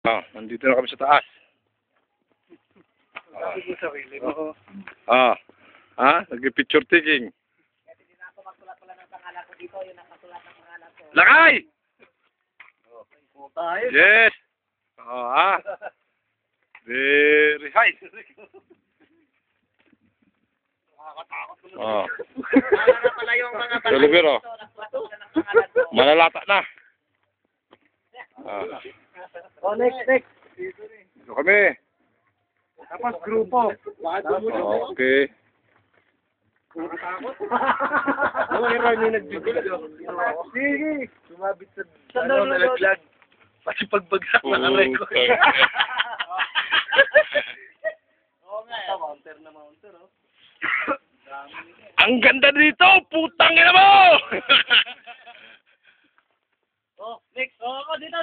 Nandito na kami sa taas. Nag-picture taking. Lakay! Yes! Very high. Olivero. Malalata na. Next. Dito kami. Tapos grupo. Okay. Ano yung rami nagbibigay? Sige. Sumabit sa nalaglag. Pati pagbagsak naka-record. Oo nga. Mounter na mounter, oh. Ang ganda dito! Putang ina mo! Next. Ako, dito.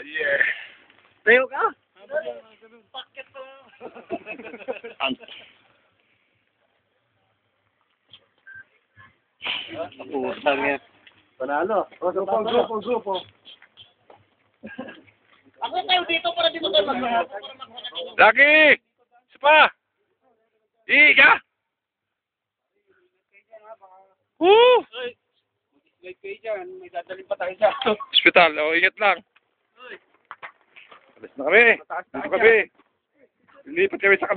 Yeah. Tayo ka? Paket pa. Putang yan. Panalo. Grupo. Ako tayo dito para dito tayo mag-mahal. Lagi! Isa pa! Iga! Woo! May kayo dyan. May dadaling pa tayo dyan. Hospital. Ingat lang. Alis na kami. Dito kami. Lilipat kami sa